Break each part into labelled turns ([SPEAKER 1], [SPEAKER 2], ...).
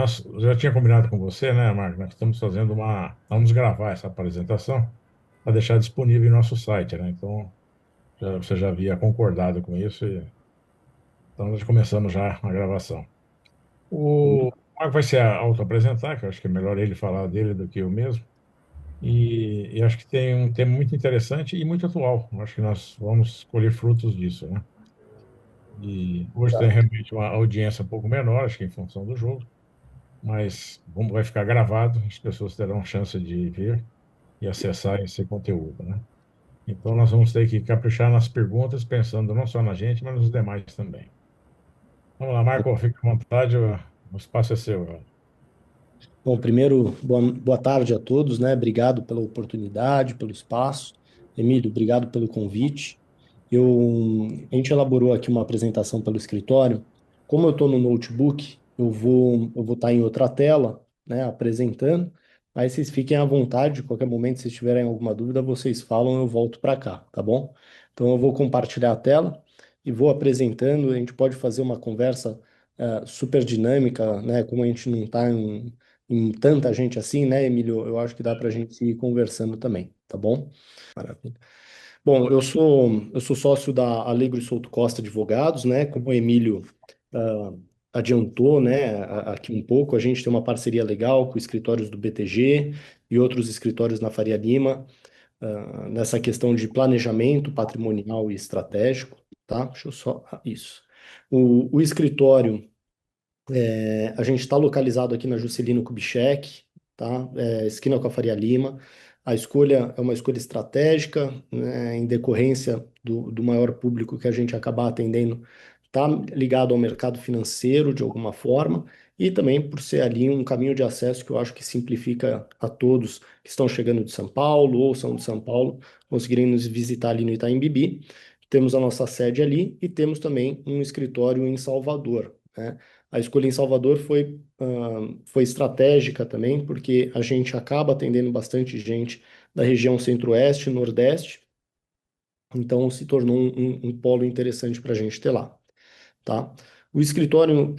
[SPEAKER 1] Nós já tinha combinado com você, né, Marco? Nós estamos fazendo uma. Vamos gravar essa apresentação para deixar disponível em nosso site, né? Então, você já havia concordado com isso, então nós começamos já a gravação. O Marco vai se auto-apresentar, que eu acho que é melhor ele falar dele do que eu mesmo. E acho que tem um tema muito interessante e muito atual. Eu acho que nós vamos colher frutos disso, né? E hoje tem realmente uma audiência um pouco menor, acho que em função do jogo, mas vai ficar gravado, as pessoas terão chance de ver e acessar esse conteúdo, né? Então nós vamos ter que caprichar nas perguntas, pensando não só na gente, mas nos demais também. Vamos lá, Marco, fique à vontade, o espaço é seu.
[SPEAKER 2] Bom, primeiro, boa tarde a todos, né? Obrigado pela oportunidade, pelo espaço. Emílio, obrigado pelo convite. A gente elaborou aqui uma apresentação pelo escritório. Como eu estou no notebook, eu vou estar em outra tela, né, apresentando. Aí vocês fiquem à vontade, qualquer momento, se tiverem alguma dúvida, vocês falam, eu volto para cá, tá bom? Então eu vou compartilhar a tela e vou apresentando. A gente pode fazer uma conversa super dinâmica, né? Como a gente não está em tanta gente assim, né, Emílio? Eu acho que dá para a gente ir conversando também, tá bom? Maravilha. Bom, eu sou sócio da Alegro e Souto Costa Advogados, né? Como o Emílio ah, adiantou, né, aqui um pouco, a gente tem uma parceria legal com escritórios do BTG e outros escritórios na Faria Lima, nessa questão de planejamento patrimonial e estratégico, tá? Deixa eu só. Isso. O escritório a gente está localizado aqui na Juscelino Kubitschek, tá? Esquina com a Faria Lima. A escolha é uma escolha estratégica, né, em decorrência do maior público que a gente acaba atendendo, está ligado ao mercado financeiro de alguma forma, e também por ser ali um caminho de acesso que eu acho que simplifica a todos que estão chegando de São Paulo ou são de São Paulo, conseguirem nos visitar ali no Itaim Bibi. Temos a nossa sede ali e temos também um escritório em Salvador, né? A escolha em Salvador foi estratégica também, porque a gente acaba atendendo bastante gente da região Centro-Oeste e Nordeste, então se tornou um polo interessante para a gente ter lá, tá? O escritório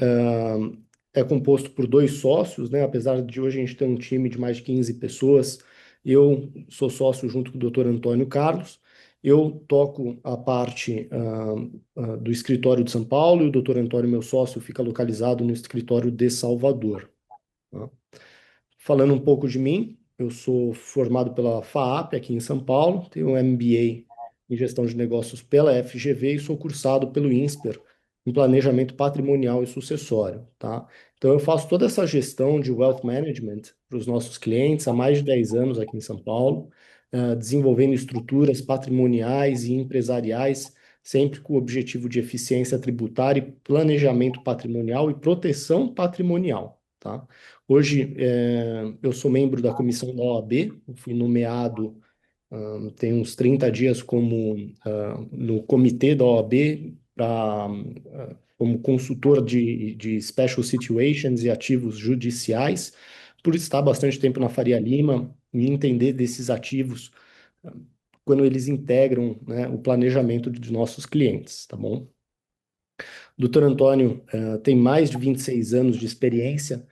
[SPEAKER 2] é composto por dois sócios, né? Apesar de hoje a gente ter um time de mais de 15 pessoas, eu sou sócio junto com o Dr. Antônio Carlos. Eu toco a parte do escritório de São Paulo e o Dr. Antônio, meu sócio, fica localizado no escritório de Salvador, tá? Falando um pouco de mim, eu sou formado pela FAAP aqui em São Paulo, tenho um MBA em Gestão de Negócios pela FGV e sou cursado pelo INSPER em Planejamento Patrimonial e Sucessório, tá? Então eu faço toda essa gestão de Wealth Management para os nossos clientes há mais de 10 anos aqui em São Paulo, desenvolvendo estruturas patrimoniais e empresariais, sempre com o objetivo de eficiência tributária e planejamento patrimonial e proteção patrimonial, tá? Hoje, eu sou membro da comissão da OAB, eu fui nomeado, tem uns 30 dias no comitê da OAB, como consultor de Special Situations e ativos judiciais, por estar bastante tempo na Faria Lima e entender desses ativos, ah, quando eles integram, né, o planejamento de nossos clientes, tá bom? Doutor Antônio, tem mais de 26 anos de experiência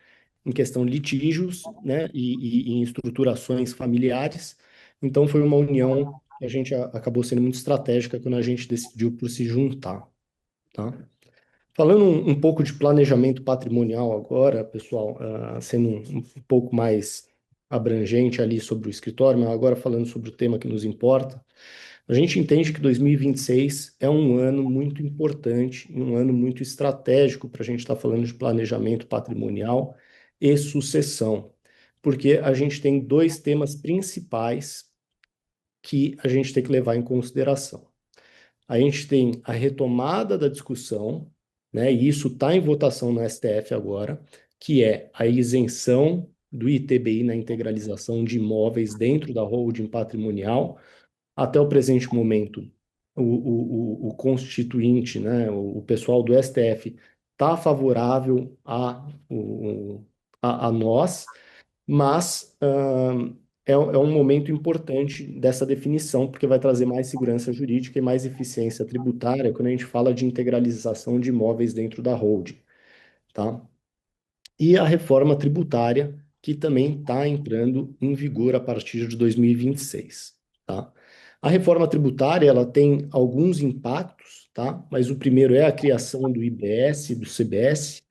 [SPEAKER 2] em questão de litígios, né, e em estruturações familiares. Então, foi uma união que a gente acabou sendo muito estratégica quando a gente decidiu por se juntar, tá? Falando um pouco de planejamento patrimonial agora, pessoal, sendo um pouco mais abrangente ali sobre o escritório, mas agora falando sobre o tema que nos importa, a gente entende que 2026 é um ano muito importante e um ano muito estratégico para a gente estar falando de planejamento patrimonial e sucessão, porque a gente tem dois temas principais que a gente tem que levar em consideração. A gente tem a retomada da discussão, né, e isso está em votação no STF agora, que é a isenção do ITBI na integralização de imóveis dentro da holding patrimonial. Até o presente momento, o constituinte, né, o pessoal do STF está favorável a nós, mas é um momento importante dessa definição, porque vai trazer mais segurança jurídica e mais eficiência tributária quando a gente fala de integralização de imóveis dentro da holding, tá? e a reforma tributária, que também está entrando em vigor a partir de 2026, tá? A reforma tributária, ela tem alguns impactos, tá? Mas o primeiro é a criação do IBS, do CBS.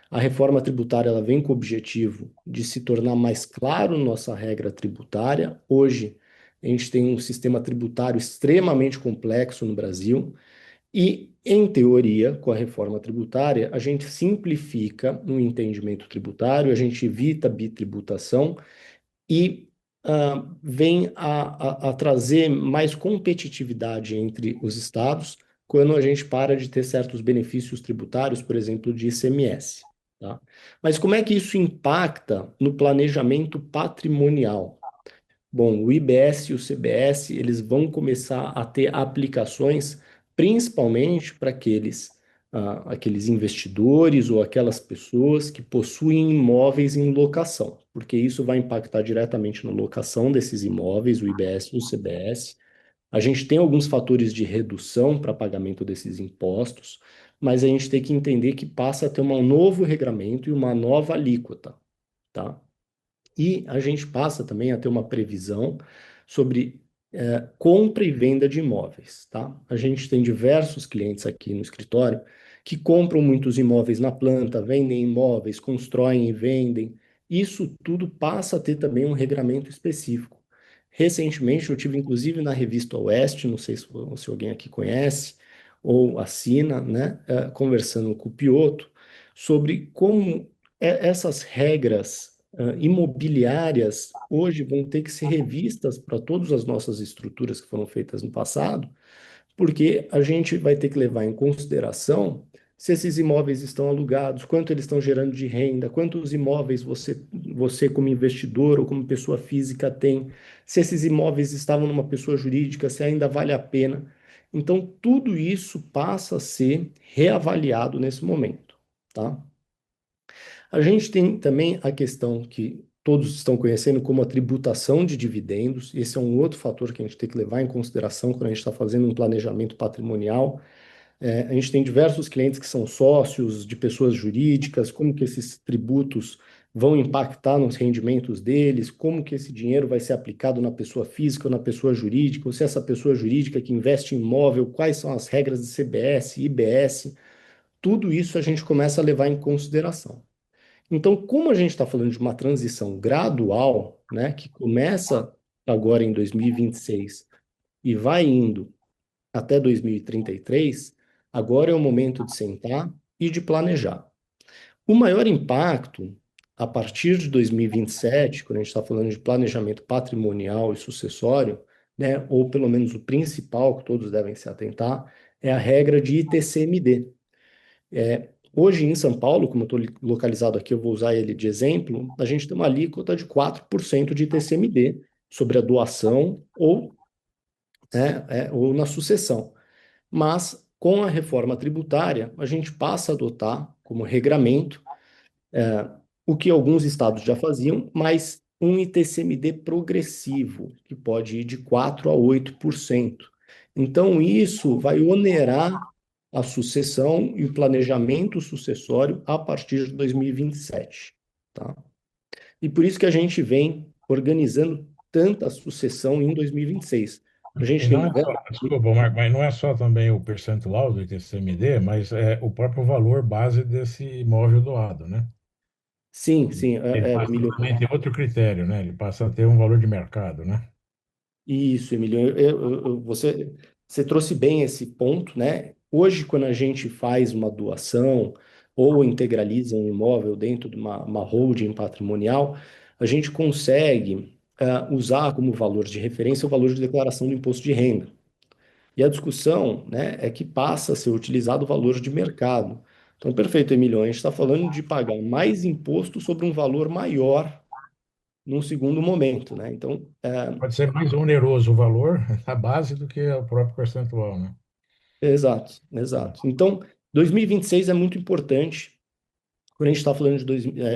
[SPEAKER 2] A reforma tributária, ela vem com o objetivo de se tornar mais claro nossa regra tributária. Hoje, a gente tem um sistema tributário extremamente complexo no Brasil, e, em teoria, com a reforma tributária, a gente simplifica o entendimento tributário, a gente evita a bitributação e vem a trazer mais competitividade entre os estados quando a gente para de ter certos benefícios tributários, por exemplo, de ICMS. Tá? Mas como é que isso impacta no planejamento patrimonial? Bom, o IBS e o CBS, eles vão começar a ter aplicações principalmente para aqueles investidores ou aquelas pessoas que possuem imóveis em locação, porque isso vai impactar diretamente na locação desses imóveis, o IBS e o CBS. A gente tem alguns fatores de redução para pagamento desses impostos, mas a gente tem que entender que passa a ter um novo regramento e uma nova alíquota, tá? E a gente passa também a ter uma previsão sobre compra e venda de imóveis, tá? A gente tem diversos clientes aqui no escritório que compram muitos imóveis na planta, vendem imóveis, constroem e vendem. Isso tudo passa a ter também um regramento específico. Recentemente, eu tive inclusive na revista Oeste, não sei se alguém aqui conhece ou assina, né, conversando com o Piotto sobre como essas regras imobiliárias hoje vão ter que ser revistas para todas as nossas estruturas que foram feitas no passado, porque a gente vai ter que levar em consideração se esses imóveis estão alugados, quanto eles estão gerando de renda, quantos imóveis você como investidor ou como pessoa física tem, se esses imóveis estavam numa pessoa jurídica, se ainda vale a pena. Então, tudo isso passa a ser reavaliado nesse momento, tá? A gente tem também a questão que todos estão conhecendo como a tributação de dividendos. Esse é um outro fator que a gente tem que levar em consideração quando a gente está fazendo um planejamento patrimonial. A gente tem diversos clientes que são sócios de pessoas jurídicas, como que esses tributos vão impactar nos rendimentos deles, como que esse dinheiro vai ser aplicado na pessoa física ou na pessoa jurídica, ou se essa pessoa jurídica que investe em imóvel, quais são as regras de CBS, IBS, tudo isso a gente começa a levar em consideração. Então, como a gente está falando de uma transição gradual, né, que começa agora em 2026 e vai indo até 2033, agora é o momento de sentar e de planejar. O maior impacto, a partir de 2027, quando a gente está falando de planejamento patrimonial e sucessório, né, ou pelo menos o principal que todos devem se atentar, é a regra de ITCMD. Hoje em São Paulo, como eu estou localizado aqui, eu vou usar ele de exemplo, a gente tem uma alíquota de 4% de ITCMD sobre a doação ou na sucessão. Mas, com a reforma tributária, a gente passa a adotar como regramento o que alguns estados já faziam, mas um ITCMD progressivo, que pode ir de 4% a 8%. Então, isso vai onerar a sucessão e o planejamento sucessório a partir de 2027, tá? E por isso que a gente vem organizando tanta sucessão em 2026. A
[SPEAKER 1] E
[SPEAKER 2] gente tem
[SPEAKER 1] não é
[SPEAKER 2] diversos...
[SPEAKER 1] só, desculpa, Marco, mas não é só também o percentual do ITCMD, mas é o próprio valor base desse imóvel doado, né?
[SPEAKER 2] Sim, sim,
[SPEAKER 1] Ele passa
[SPEAKER 2] Emílio.
[SPEAKER 1] também a ter outro critério, né? Ele passa a ter um valor de mercado, né?
[SPEAKER 2] Isso, Emílio. Você trouxe bem esse ponto, né? Hoje, quando a gente faz uma doação ou integraliza um imóvel dentro de uma holding patrimonial, a gente consegue usar como valor de referência o valor de declaração do imposto de renda. E a discussão, né, é que passa a ser utilizado o valor de mercado. Então, perfeito, Emílio. A gente está falando de pagar mais imposto sobre um valor maior num segundo momento, né? Então,
[SPEAKER 1] Pode ser mais oneroso o valor, a base, do que o próprio percentual, né?
[SPEAKER 2] exato, exato. Então, 2026 é muito importante. Quando a gente está falando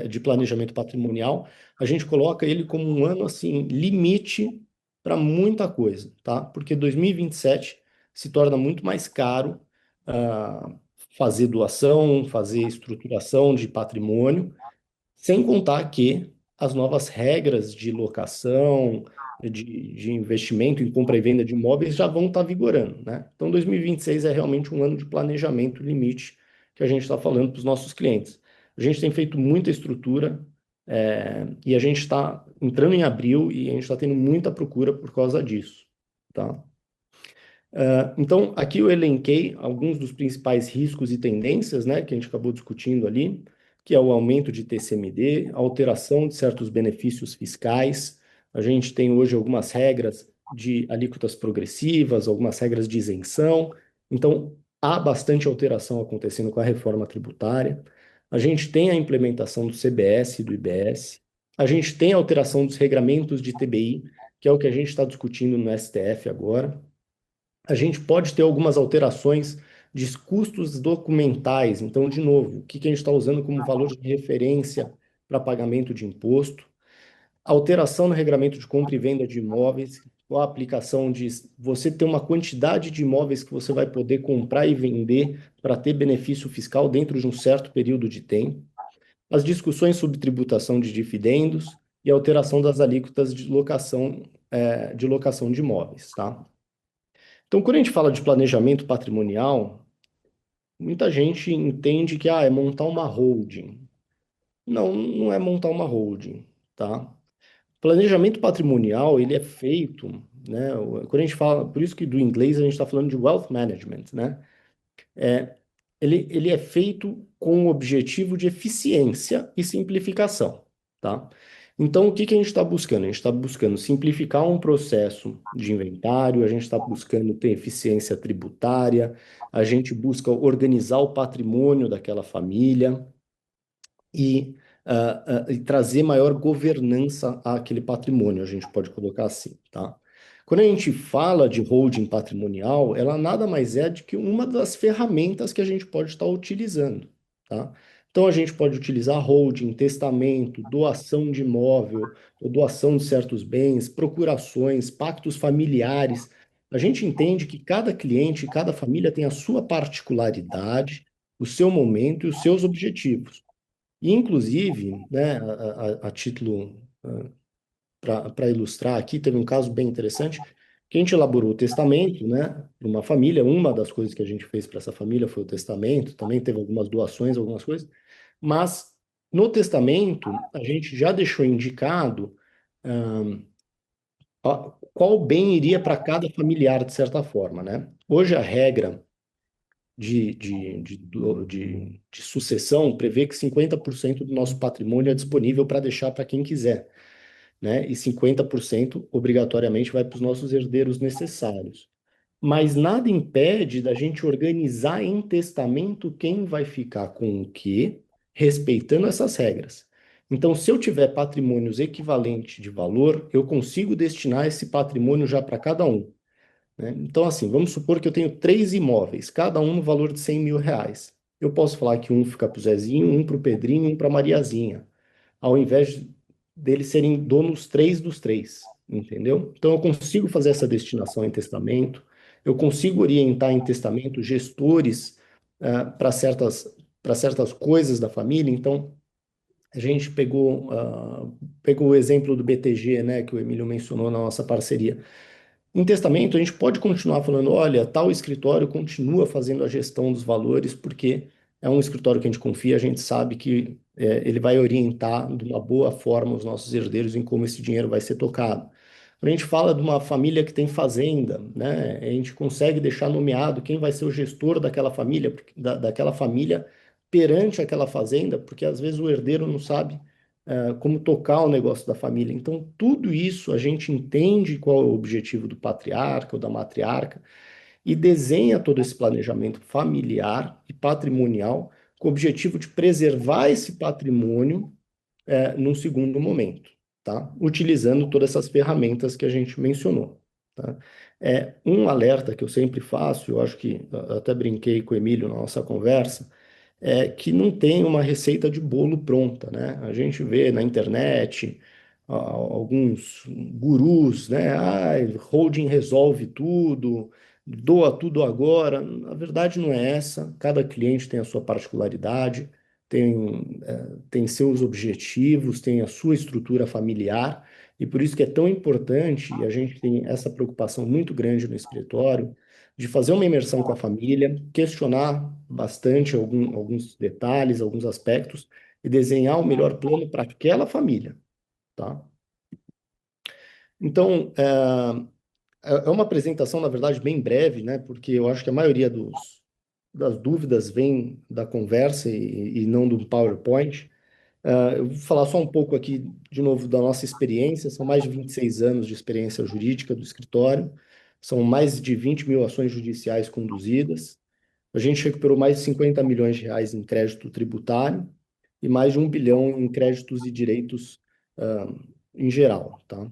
[SPEAKER 2] de planejamento patrimonial, a gente coloca ele como um ano assim limite para muita coisa, tá? Porque 2027 se torna muito mais caro fazer doação, fazer estruturação de patrimônio, Sem contar que as novas regras de locação, de investimento em compra e venda de imóveis já vão estar vigorando, né? Então, 2026 é realmente um ano de planejamento limite que a gente está falando para os nossos clientes. A gente tem feito muita estrutura, e a gente está entrando em abril e a gente está tendo muita procura por causa disso, tá? Então, aqui eu elenquei alguns dos principais riscos e tendências, né, que a gente acabou discutindo ali, que é o aumento de TCMD, a alteração de certos benefícios fiscais. A gente tem hoje algumas regras de alíquotas progressivas, algumas regras de isenção. Então, há bastante alteração acontecendo com a reforma tributária. A gente tem a implementação do CBS e do IBS. A gente tem a alteração dos regramentos de TBI, que é o que a gente está discutindo no STF agora. A gente pode ter algumas alterações de custos documentais. Então, de novo, o que que a gente está usando como valor de referência para pagamento de imposto? Alteração no regulamento de compra e venda de imóveis, ou a aplicação de você ter uma quantidade de imóveis que você vai poder comprar e vender para ter benefício fiscal dentro de um certo período de tempo. As discussões sobre tributação de dividendos e alteração das alíquotas de locação de imóveis, tá? Então, quando a gente fala de planejamento patrimonial, muita gente entende que é montar uma holding. Não, não é montar uma holding, tá? Planejamento patrimonial, ele é feito, né? Quando a gente fala, por isso que do inglês a gente está falando de wealth management, né? É, ele é feito com o objetivo de eficiência e simplificação, tá? Então, o que que a gente está buscando? A gente está buscando simplificar um processo de inventário, a gente está buscando ter eficiência tributária, a gente busca organizar o patrimônio daquela família e trazer maior governança àquele patrimônio, a gente pode colocar assim, tá? Quando a gente fala de holding patrimonial, ela nada mais é do que uma das ferramentas que a gente pode estar utilizando, tá? Então, a gente pode utilizar holding, testamento, doação de imóvel, ou doação de certos bens, procurações, pactos familiares. A gente entende que cada cliente, cada família tem a sua particularidade, o seu momento e os seus objetivos. E, inclusive, né, a título para ilustrar aqui, teve um caso bem interessante, que a gente elaborou o testamento, né, para uma família. Uma das coisas que a gente fez para essa família foi o testamento, também teve algumas doações, algumas coisas, mas no testamento a gente já deixou indicado qual bem iria para cada familiar, de certa forma, né? Hoje a regra de sucessão prevê que 50% do nosso patrimônio é disponível para deixar para quem quiser, né? E 50% obrigatoriamente vai para os nossos herdeiros necessários. Mas nada impede da gente organizar em testamento quem vai ficar com o quê, respeitando essas regras. Então, se eu tiver patrimônios equivalentes de valor, eu consigo destinar esse patrimônio já para cada um, né? Então, assim, vamos supor que eu tenho três imóveis, cada um no valor de R$ 100.000. Eu posso falar que um fica para o Zezinho, um para o Pedrinho, um para a Mariazinha, ao invés deles serem donos três dos três, entendeu? Então, eu consigo fazer essa destinação em testamento, eu consigo orientar em testamento gestores para certas coisas da família. Então, a gente pegou o exemplo do BTG, né, que o Emílio mencionou na nossa parceria. Em testamento, a gente pode continuar falando, olha, tal escritório continua fazendo a gestão dos valores, porque é um escritório que a gente confia, a gente sabe que ele vai orientar de uma boa forma os nossos herdeiros em como esse dinheiro vai ser tocado. Quando a gente fala de uma família que tem fazenda, né, a gente consegue deixar nomeado quem vai ser o gestor daquela família, daquela família perante aquela fazenda, porque às vezes o herdeiro não sabe como tocar o negócio da família. Então, tudo isso a gente entende qual é o objetivo do patriarca ou da matriarca e desenha todo esse planejamento familiar e patrimonial com o objetivo de preservar esse patrimônio num segundo momento, tá? Utilizando todas essas ferramentas que a gente mencionou, tá? Um alerta que eu sempre faço, eu acho que eu até brinquei com o Emílio na nossa conversa, que não tem uma receita de bolo pronta, né? A gente vê na internet alguns gurus, né? Holding resolve tudo, doa tudo agora. A verdade não é essa. Cada cliente tem a sua particularidade. tem seus objetivos, tem a sua estrutura familiar, e por isso que é tão importante, e a gente tem essa preocupação muito grande no escritório, de fazer uma imersão com a família, questionar bastante alguns detalhes, alguns aspectos, e desenhar o melhor plano para aquela família, tá? Então, é uma apresentação, na verdade, bem breve, né? Porque eu acho que a maioria das dúvidas vem da conversa e não do PowerPoint. Eu vou falar só um pouco aqui, de novo, da nossa experiência. São mais de 26 anos de experiência jurídica do escritório. São mais de 20 mil ações judiciais conduzidas. A gente recuperou mais de 50 milhões de reais em crédito tributário e mais de 1 bilhão em créditos e direitos, ah, em geral, tá?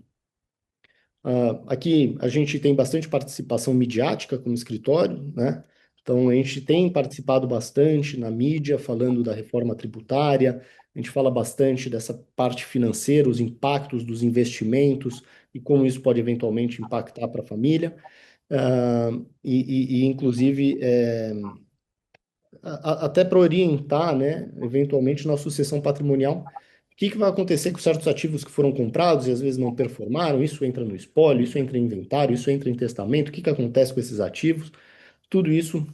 [SPEAKER 2] Aqui a gente tem bastante participação midiática como escritório, né? Então a gente tem participado bastante na mídia, falando da reforma tributária, a gente fala bastante dessa parte financeira, os impactos dos investimentos e como isso pode eventualmente impactar para a família. Inclusive, até para orientar, né, eventualmente na sucessão patrimonial, o que vai acontecer com certos ativos que foram comprados e às vezes não performaram, isso entra no espólio, isso entra em inventário, isso entra em testamento, o que acontece com esses ativos, tudo isso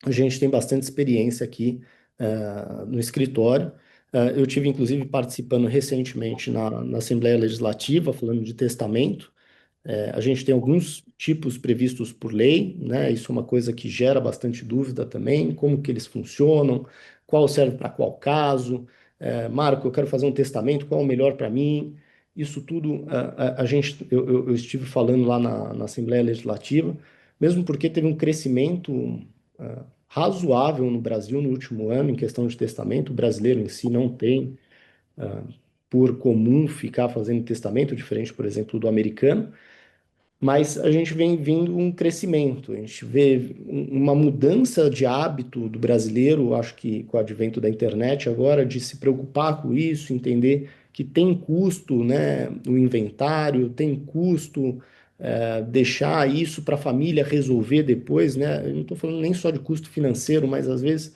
[SPEAKER 2] a gente tem bastante experiência aqui no escritório. Eu tive, inclusive, participando recentemente na Assembleia Legislativa, falando de testamento. A gente tem alguns tipos previstos por lei, né? Isso é uma coisa que gera bastante dúvida também, como que eles funcionam, qual serve para qual caso. Marco, eu quero fazer um testamento, qual é o melhor para mim? Isso tudo eu estive falando lá na Assembleia Legislativa, mesmo porque teve um crescimento razoável no Brasil no último ano em questão de testamento. O brasileiro em si não tem por comum ficar fazendo testamento, diferente, por exemplo, do americano. Mas a gente vem vindo um crescimento, a gente vê uma mudança de hábito do brasileiro, acho que com o advento da internet agora, de se preocupar com isso, entender que tem custo, né, o inventário, tem custo, deixar isso para a família resolver depois, né? Eu não estou falando nem só de custo financeiro, mas às vezes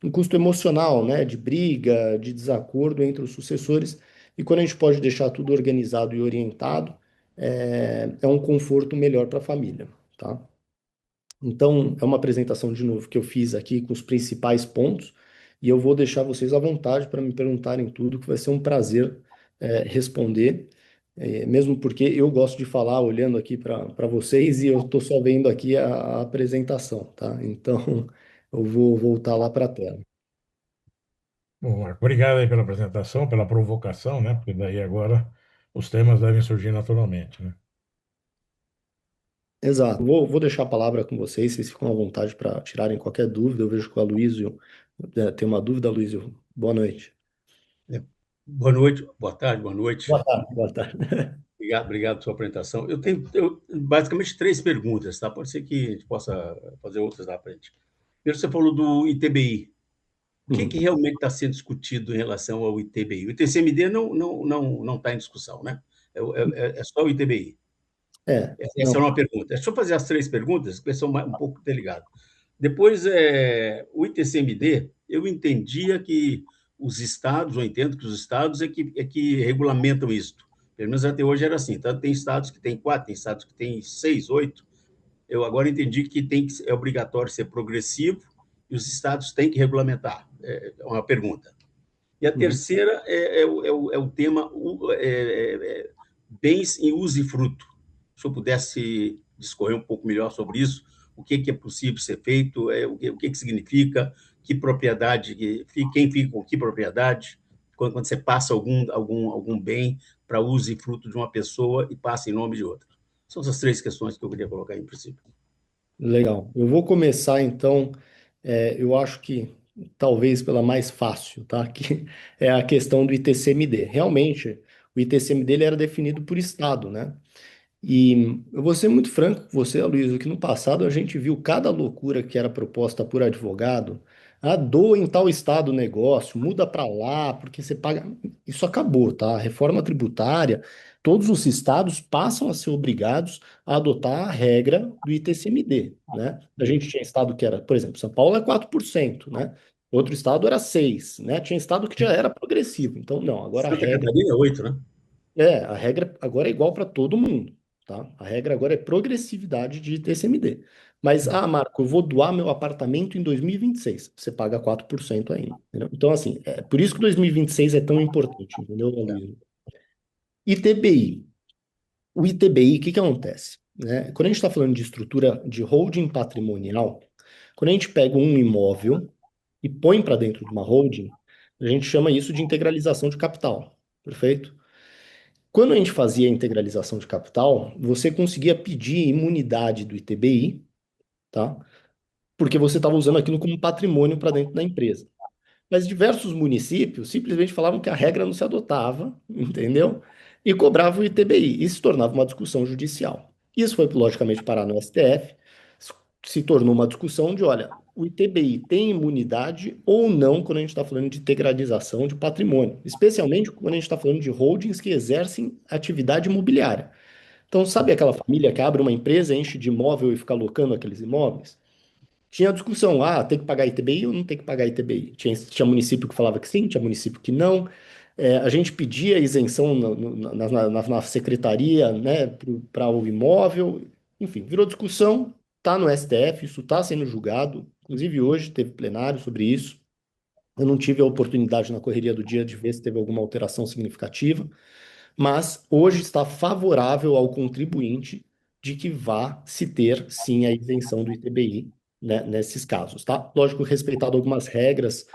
[SPEAKER 2] um custo emocional, né, de briga, de desacordo entre os sucessores. E quando a gente pode deixar tudo organizado e orientado, é um conforto melhor para a família, tá? Então, é uma apresentação de novo que eu fiz aqui com os principais pontos e eu vou deixar vocês à vontade para me perguntarem tudo, que vai ser um prazer responder, mesmo porque eu gosto de falar olhando aqui para vocês e eu estou só vendo aqui a apresentação, tá? Então, eu vou voltar lá para a tela.
[SPEAKER 1] Bom, Marco, obrigado aí pela apresentação, pela provocação, né? Porque daí agora os temas devem surgir naturalmente, né?
[SPEAKER 2] Exato. Vou deixar a palavra com vocês, vocês ficam à vontade para tirarem qualquer dúvida. Eu vejo que o Aloysio tem uma dúvida, Aloysio. Boa noite.
[SPEAKER 3] É, boa noite, boa tarde, boa noite.
[SPEAKER 2] Boa tarde, boa tarde.
[SPEAKER 3] Obrigado pela sua apresentação. Eu tenho basicamente três perguntas, tá? Pode ser que a gente possa fazer outras lá para a gente. Primeiro, você falou do ITBI. O que
[SPEAKER 2] Uhum.
[SPEAKER 3] realmente está sendo discutido em relação ao ITBI? O ITCMD não está em discussão, né? É só o ITBI. Essa
[SPEAKER 2] Não.
[SPEAKER 3] é uma pergunta. Deixa eu fazer as três perguntas, que são um pouco delicadas. Depois, o ITCMD, eu entendia que os estados, ou entendo que os estados é que regulamentam isso. Pelo menos até hoje era assim. Tanto tem estados que têm 4, tem estados que têm 6, 8. Eu agora entendi que é obrigatório ser progressivo e os estados têm que regulamentar. É uma pergunta. E a
[SPEAKER 2] Uhum.
[SPEAKER 3] terceira é o tema bens em usufruto. Se eu pudesse discorrer um pouco melhor sobre isso, o que é possível ser feito, o que significa, que propriedade, quem fica com que propriedade, quando você passa algum bem para uso e fruto de uma pessoa e passa em nome de outra. São essas três questões que eu queria colocar em princípio.
[SPEAKER 2] Legal. Eu vou começar então, eu acho que talvez pela mais fácil, tá? Que é a questão do ITCMD. Realmente, o ITCMD ele era definido por estado, né? E eu vou ser muito franco com você, Luiz, que no passado a gente viu cada loucura que era proposta por advogado. Doa em tal estado o negócio, muda para lá, porque você paga. Isso acabou, tá? A reforma tributária, todos os estados passam a ser obrigados a adotar a regra do ITCMD, né? A gente tinha estado que era, por exemplo, São Paulo é 4%, né? Outro estado era 6, né? Tinha estado que já era progressivo. Então, não, agora
[SPEAKER 3] Santa Catarina é 8, né?
[SPEAKER 2] a regra agora é igual para todo mundo, tá? A regra agora é progressividade de TCMD. Mas, Marco, eu vou doar meu apartamento em 2026. Você paga 4% ainda, entendeu? Então, assim, é por isso que 2026 é tão importante, entendeu, Luiz? ITBI. O ITBI, o que que acontece? Né? Quando a gente está falando de estrutura de holding patrimonial, quando a gente pega um imóvel e põe para dentro de uma holding, a gente chama isso de integralização de capital, perfeito? Quando a gente fazia a integralização de capital, você conseguia pedir imunidade do ITBI, tá? Porque você estava usando aquilo como patrimônio para dentro da empresa. Mas diversos municípios simplesmente falavam que a regra não se adotava, entendeu? E cobravam o ITBI. Isso se tornava uma discussão judicial. Isso foi, logicamente, parar no STF, se tornou uma discussão de, olha, o ITBI tem imunidade ou não quando a gente está falando de integralização de patrimônio, especialmente quando a gente está falando de holdings que exercem atividade imobiliária. Então, sabe aquela família que abre uma empresa, enche de imóvel e fica alocando aqueles imóveis? Tinha discussão, tem que pagar ITBI ou não tem que pagar ITBI? Tinha município que falava que sim, tinha município que não. A gente pedia isenção na secretaria, né, para o imóvel. Enfim, virou discussão, está no STF, isso está sendo julgado. Inclusive, hoje teve plenário sobre isso. Eu não tive a oportunidade na correria do dia de ver se teve alguma alteração significativa, mas hoje está favorável ao contribuinte de que vá se ter, sim, a isenção do ITBI, né, nesses casos, tá? Lógico, respeitado algumas regras,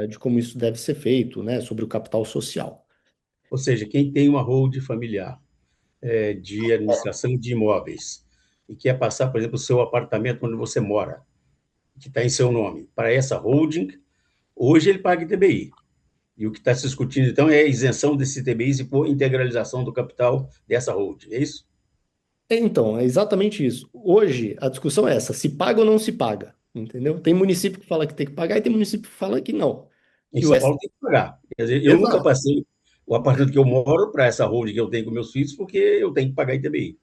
[SPEAKER 2] de como isso deve ser feito, né, sobre o capital social.
[SPEAKER 3] Ou seja, quem tem uma holding familiar de administração de imóveis e quer passar, por exemplo, o seu apartamento onde você mora, que está em seu nome, para essa holding, hoje ele paga ITBI. E o que está se discutindo, então, é a isenção desse ITBI por integralização do capital dessa holding, é isso?
[SPEAKER 2] Então, é exatamente isso. Hoje, a discussão é essa, se paga ou não se paga, entendeu? Tem município que fala que tem que pagar e tem município que fala que não.
[SPEAKER 3] Em
[SPEAKER 2] E o
[SPEAKER 3] São
[SPEAKER 2] S...
[SPEAKER 3] Paulo tem que pagar. Quer dizer, eu nunca
[SPEAKER 2] Exato.
[SPEAKER 3] passei o apartamento que eu moro para essa holding que eu tenho com meus filhos, porque eu tenho que pagar ITBI.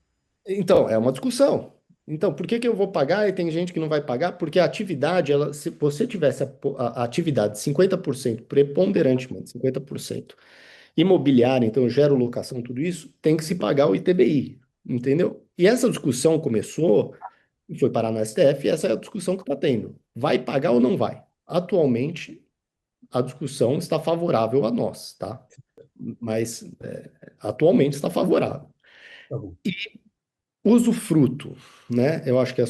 [SPEAKER 2] Então, é uma discussão. Então, por que que eu vou pagar e tem gente que não vai pagar? Porque a atividade, se você tivesse a atividade 50% preponderantemente, 50% imobiliária, então eu gero locação, tudo isso, tem que se pagar o ITBI, entendeu? E essa discussão começou e foi parar no STF, e essa é a discussão que está tendo. Vai pagar ou não vai? Atualmente, a discussão está favorável a nós, tá? Mas atualmente está favorável.
[SPEAKER 3] Tá bom.
[SPEAKER 2] Usufruto, né? Eu acho que a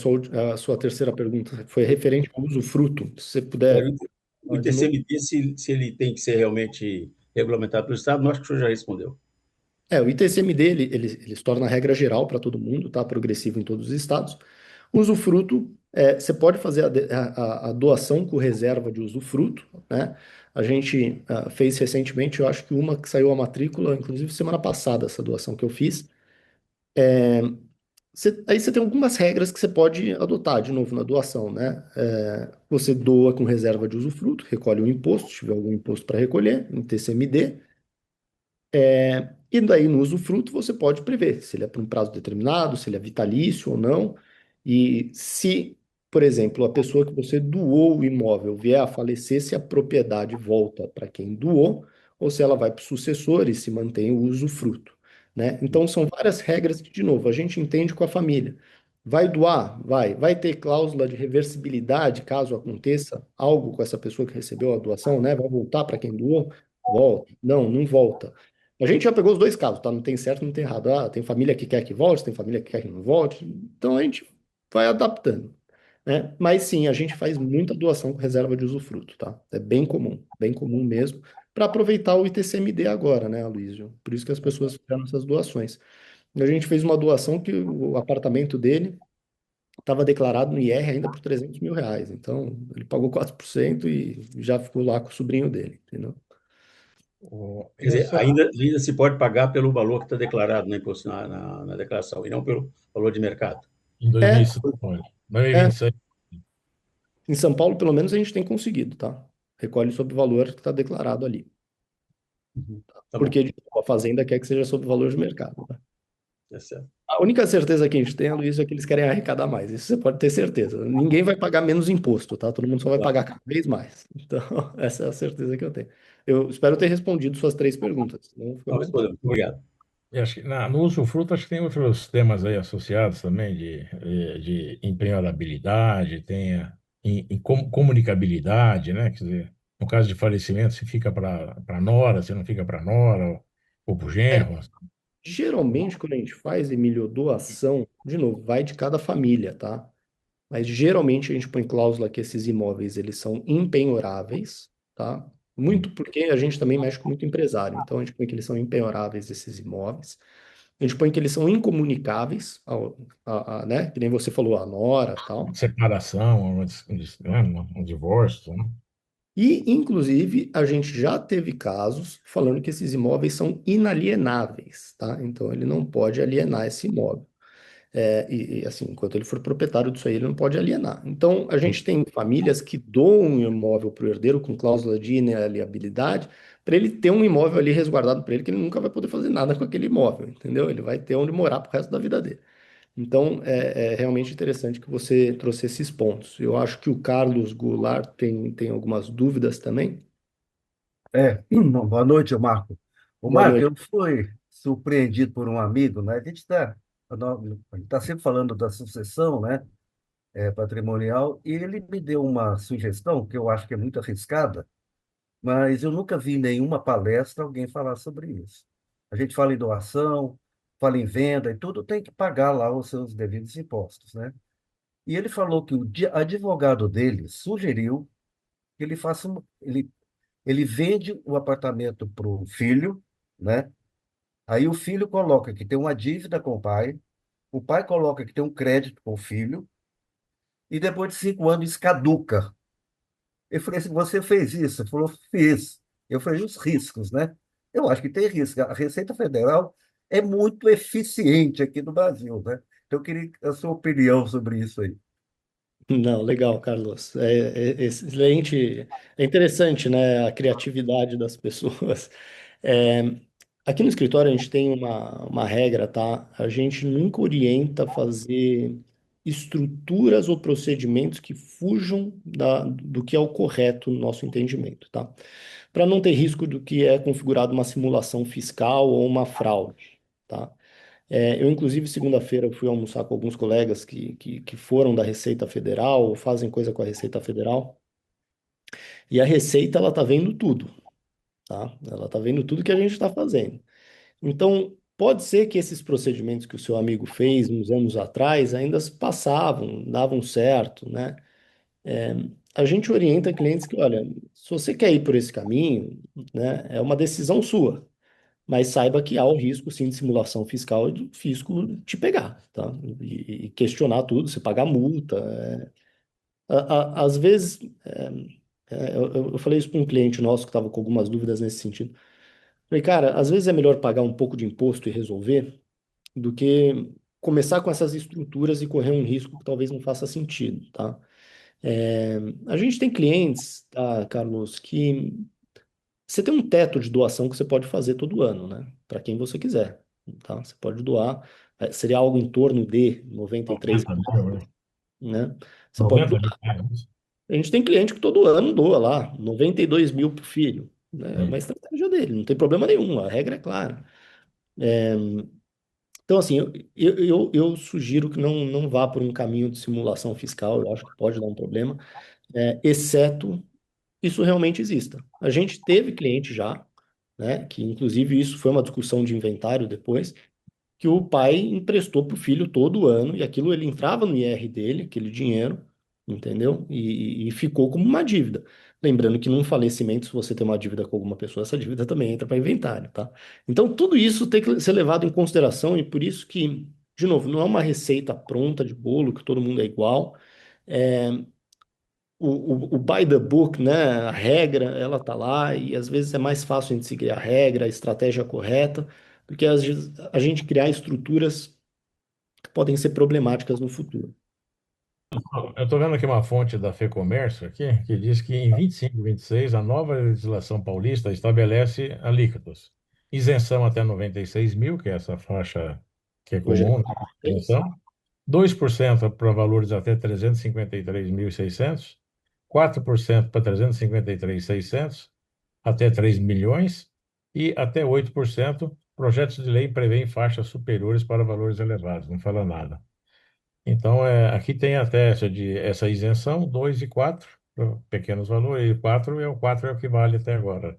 [SPEAKER 2] sua terceira pergunta foi referente ao usufruto. Se você puder
[SPEAKER 3] O
[SPEAKER 2] falar de novo.
[SPEAKER 3] ITCMD, se ele tem que ser realmente regulamentado pelo Estado, acho que o senhor já respondeu.
[SPEAKER 2] O ITCMD, ele se torna regra geral para todo mundo, tá? Progressivo em todos os estados. Usufruto, você pode fazer a doação com reserva de usufruto, né? A gente fez recentemente, eu acho que uma que saiu a matrícula, inclusive semana passada, essa doação que eu fiz. Aí você tem algumas regras que você pode adotar, de novo, na doação, né? Você doa com reserva de usufruto, recolhe o imposto, se tiver algum imposto para recolher, em TCMD, e daí no usufruto você pode prever se ele é por um prazo determinado, se ele é vitalício ou não, e se, por exemplo, a pessoa que você doou o imóvel vier a falecer, se a propriedade volta para quem doou, ou se ela vai para o sucessor e se mantém o usufruto, né? Então são várias regras que, de novo, a gente entende com a família. Vai doar? Vai. Vai ter cláusula de reversibilidade caso aconteça algo com essa pessoa que recebeu a doação, né? Vai voltar para quem doou? Volta. Não, não volta. A gente já pegou os dois casos, tá? Não tem certo, não tem errado. Tem família que quer que volte, tem família que quer que não volte. Então a gente vai adaptando, né? Mas sim, a gente faz muita doação com reserva de usufruto, tá? É bem comum mesmo, para aproveitar o ITCMD agora, né, Aloysio? Por isso que as pessoas fizeram essas doações. A gente fez uma doação que o apartamento dele estava declarado no IR ainda por R$ 300 mil. Então, ele pagou 4% e já ficou lá com o sobrinho dele, entendeu?
[SPEAKER 3] Quer dizer, ainda se pode pagar pelo valor que está declarado no imposto, na declaração, e não pelo valor de mercado.
[SPEAKER 1] Em
[SPEAKER 2] É,
[SPEAKER 1] 2006, olha,
[SPEAKER 2] é.
[SPEAKER 1] 2026,
[SPEAKER 2] Em São Paulo, pelo menos, a gente tem conseguido, tá? Recolhe sobre o valor que está declarado ali.
[SPEAKER 3] Uhum. Tá bom,
[SPEAKER 2] Porque de novo, a Fazenda quer que seja sobre o valor de mercado, né?
[SPEAKER 3] É certo.
[SPEAKER 2] A única certeza que a gente tem, Luiz, é que eles querem arrecadar mais. Isso você pode ter certeza. Ninguém vai pagar menos imposto, tá? Todo mundo só vai
[SPEAKER 3] Claro.
[SPEAKER 2] pagar cada vez mais. Então, essa é a certeza que eu tenho. Eu espero ter respondido suas três perguntas. Não fica à
[SPEAKER 3] Não,
[SPEAKER 2] vontade.
[SPEAKER 3] respondeu. Obrigado.
[SPEAKER 1] E acho que no usufruto acho que tem outros temas aí associados também de empenhorabilidade, tem comunicabilidade, né? Quer dizer, no caso de falecimento, se fica para nora, se não fica para nora, ou para o
[SPEAKER 2] É,
[SPEAKER 1] genro.
[SPEAKER 2] geralmente, quando a gente faz, Emílio, doação, de novo, vai de cada família, tá? Mas geralmente a gente põe cláusula que esses imóveis eles são impenhoráveis, tá? Muito porque a gente também mexe com muito empresário. Então a gente põe que eles são impenhoráveis esses imóveis. A gente põe que eles são incomunicáveis, né? Que nem você falou, a nora, tal.
[SPEAKER 1] Separação, né, um divórcio, né?
[SPEAKER 2] E, inclusive, a gente já teve casos falando que esses imóveis são inalienáveis, tá? Então ele não pode alienar esse imóvel. Assim, enquanto ele for proprietário disso aí, ele não pode alienar. Então, a gente tem famílias que doam um imóvel para o herdeiro com cláusula de inaliabilidade, para ele ter um imóvel ali resguardado para ele, que ele nunca vai poder fazer nada com aquele imóvel, entendeu? Ele vai ter onde morar pro resto da vida dele. Então, é realmente interessante que você trouxe esses pontos. Eu acho que o Carlos Goulart tem algumas dúvidas também.
[SPEAKER 4] Boa noite, Marco. O
[SPEAKER 2] Boa
[SPEAKER 4] Marco,
[SPEAKER 2] noite.
[SPEAKER 4] eu fui surpreendido por um amigo, né? A gente tá sempre falando da sucessão, né? Patrimonial, e ele me deu uma sugestão que eu acho que é muito arriscada, mas eu nunca vi em nenhuma palestra alguém falar sobre isso. A gente fala em doação, fala em venda e tudo tem que pagar lá os seus devidos impostos, né? E ele falou que o advogado dele sugeriu que ele faça ele vende o apartamento para o filho, né? Aí o filho coloca que tem uma dívida com o pai coloca que tem um crédito com o filho, e depois de 5 anos isso caduca. Eu falei assim, você fez isso? Ele falou, fiz. Eu falei, os riscos, né? Eu acho que tem risco. A Receita Federal é muito eficiente aqui no Brasil, né? Então eu queria a sua opinião sobre isso aí.
[SPEAKER 2] Não, legal, Carlos. É excelente. É interessante, né, a criatividade das pessoas. É, aqui no escritório a gente tem uma regra, tá? A gente nunca orienta a fazer estruturas ou procedimentos que fujam do que é o correto no nosso entendimento, tá? Para não ter risco do que é configurado uma simulação fiscal ou uma fraude, tá? Eu, inclusive, segunda-feira fui almoçar com alguns colegas que foram da Receita Federal, ou fazem coisa com a Receita Federal, e a Receita, ela tá vendo tudo, tá? Ela tá vendo tudo que a gente está fazendo. Então, pode ser que esses procedimentos que o seu amigo fez uns anos atrás ainda se passavam, davam certo, né? A gente orienta clientes que, olha, se você quer ir por esse caminho, né, é uma decisão sua. Mas saiba que há o risco, sim, de simulação fiscal e do fisco te pegar, tá? E questionar tudo, você pagar multa. Às vezes, eu falei isso para um cliente nosso que estava com algumas dúvidas nesse sentido. Falei, cara, às vezes é melhor pagar um pouco de imposto e resolver do que começar com essas estruturas e correr um risco que talvez não faça sentido, tá? A gente tem clientes, tá, Carlos, que você tem um teto de doação que você pode fazer todo ano, né? Para quem você quiser, tá? Você pode doar, seria algo em torno de 93
[SPEAKER 1] 90 mil, né?
[SPEAKER 2] mil, né? Você pode
[SPEAKER 1] 90 mil
[SPEAKER 2] doar.
[SPEAKER 1] reais.
[SPEAKER 2] A gente tem cliente que todo ano doa lá 92 mil para o filho, né? É uma
[SPEAKER 1] Sim.
[SPEAKER 2] estratégia dele, não tem problema nenhum, a regra é clara. Então, assim, eu sugiro que não vá por um caminho de simulação fiscal, eu acho que pode dar um problema, exceto isso realmente exista. A gente teve cliente já, né, que inclusive isso foi uma discussão de inventário depois, que o pai emprestou para o filho todo ano, e aquilo ele entrava no IR dele, aquele dinheiro, entendeu? E ficou como uma dívida. Lembrando que num falecimento, se você tem uma dívida com alguma pessoa, essa dívida também entra para inventário, tá? Então, tudo isso tem que ser levado em consideração, e por isso que, de novo, não é uma receita pronta de bolo, que todo mundo é igual. É, o by the book, né? A regra, ela tá lá e às vezes é mais fácil a gente seguir a regra, a estratégia correta, do que às vezes a gente criar estruturas que podem ser problemáticas no futuro.
[SPEAKER 1] Eu estou vendo aqui uma fonte da FEComércio aqui, que diz que em 25 e 26 a nova legislação paulista estabelece alíquotas. Isenção até 96 mil, que é essa faixa que é
[SPEAKER 2] Hoje
[SPEAKER 1] comum, né?
[SPEAKER 2] é 6.
[SPEAKER 1] Isenção. 2% para valores até 353.600, 4% para 353.600, até 3 milhões, e até 8% projetos de lei prevêem faixas superiores para valores elevados, não fala nada. Então, aqui tem até essa isenção, 2 e 4 para pequenos valores, e 4 é o que vale até agora.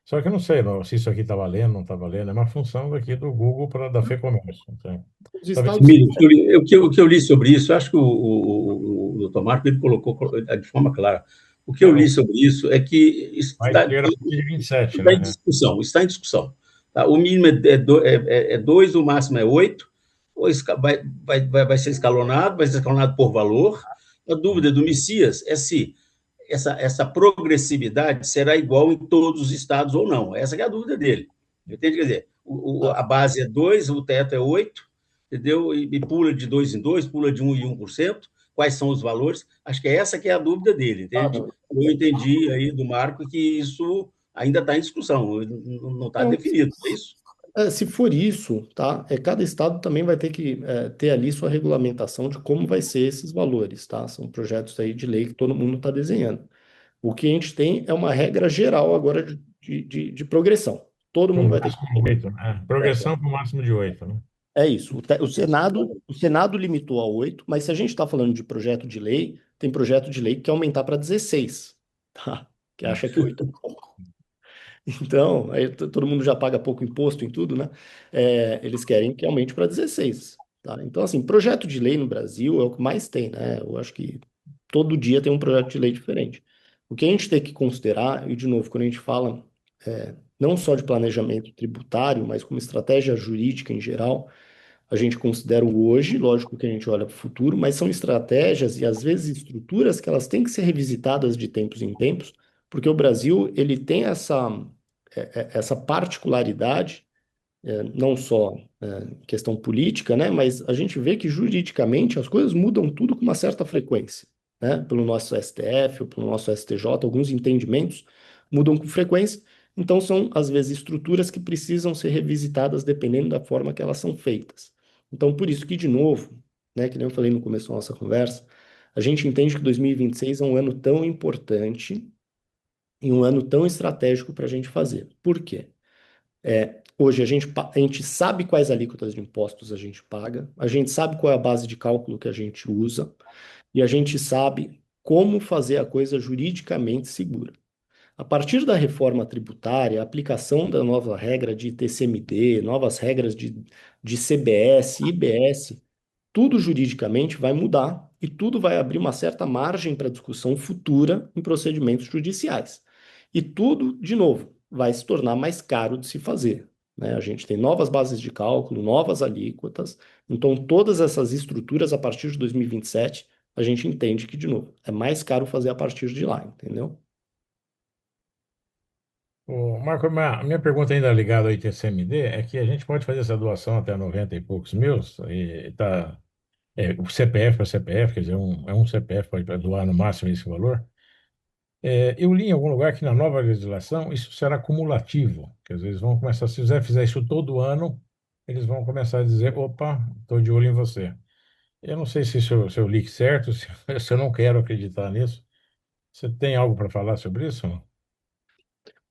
[SPEAKER 1] Só que eu não sei não, se isso aqui está valendo, não está valendo, é uma função daqui do Google da FEComércio. Então,
[SPEAKER 2] Os
[SPEAKER 1] talvez
[SPEAKER 2] estados.
[SPEAKER 3] Emílio, o que eu li sobre isso, eu acho que o doutor Marco ele colocou de forma clara. O que eu li sobre isso é que
[SPEAKER 1] vai ter a partir de 27,
[SPEAKER 3] está em
[SPEAKER 1] né?
[SPEAKER 3] discussão, está em discussão. Tá? O mínimo é 2, o máximo é 8, vai ser escalonado por valor. A dúvida do Messias é se essa progressividade será igual em todos os estados ou não. Essa é a dúvida dele. Entende? Quer dizer, a base é 2, o teto é 8, entendeu? E pula de 2 em 2, pula de 1 em 1%. Quais são os valores? Acho que essa que é a dúvida dele, entende? Eu entendi aí do Marco que isso ainda está em discussão, não está
[SPEAKER 2] Não,
[SPEAKER 3] definido, é isso?
[SPEAKER 2] se for isso, tá? Cada estado também vai ter que ter ali sua regulamentação de como vai ser esses valores, tá? São projetos aí de lei que todo mundo está desenhando. O que a gente tem é uma regra geral agora de progressão. Todo
[SPEAKER 1] Para
[SPEAKER 2] mundo
[SPEAKER 1] o
[SPEAKER 2] vai ter que.
[SPEAKER 1] máximo de 8, né? Progressão para o máximo de 8, né?
[SPEAKER 2] É isso. O Senado limitou a 8, mas se a gente está falando de projeto de lei, tem projeto de lei que quer aumentar para 16, tá? Que acha que 8 é pouco. Então, aí todo mundo já paga pouco imposto em tudo, né? Eles querem que aumente para 16, tá? Então, assim, projeto de lei no Brasil é o que mais tem, né? Eu acho que todo dia tem um projeto de lei diferente. O que a gente tem que considerar, e de novo, quando a gente fala não só de planejamento tributário, mas como estratégia jurídica em geral, a gente considera o hoje, lógico que a gente olha para o futuro, mas são estratégias e às vezes estruturas que elas têm que ser revisitadas de tempos em tempos, porque o Brasil ele tem essa particularidade, não só questão política, né, mas a gente vê que juridicamente as coisas mudam tudo com uma certa frequência, né, pelo nosso STF, ou pelo nosso STJ, alguns entendimentos mudam com frequência, então são às vezes estruturas que precisam ser revisitadas dependendo da forma que elas são feitas. Então, por isso que, de novo, né, que nem eu falei no começo da nossa conversa, a gente entende que 2026 é um ano tão importante e um ano tão estratégico para a gente fazer. Por quê? Hoje a gente sabe quais alíquotas de impostos a gente paga, a gente sabe qual é a base de cálculo que a gente usa e a gente sabe como fazer a coisa juridicamente segura. A partir da reforma tributária, a aplicação da nova regra de TCMD, novas regras de CBS, IBS, tudo juridicamente vai mudar e tudo vai abrir uma certa margem para discussão futura em procedimentos judiciais. E tudo, de novo, vai se tornar mais caro de se fazer, né? A gente tem novas bases de cálculo, novas alíquotas, então todas essas estruturas a partir de 2027, a gente entende que, de novo, é mais caro fazer a partir de lá, entendeu?
[SPEAKER 1] Marco, a minha pergunta ainda ligada ao ITCMD é que a gente pode fazer essa doação até 90 e poucos mil, e tá, o CPF para CPF, quer dizer, um CPF pode doar no máximo esse valor. Eu li em algum lugar que na nova legislação isso será cumulativo, que às vezes vão começar, se você fizer isso todo ano, eles vão começar a dizer, opa, estou de olho em você. Eu não sei se eu li certo, se eu não quero acreditar nisso. Você tem algo para falar sobre isso? Não?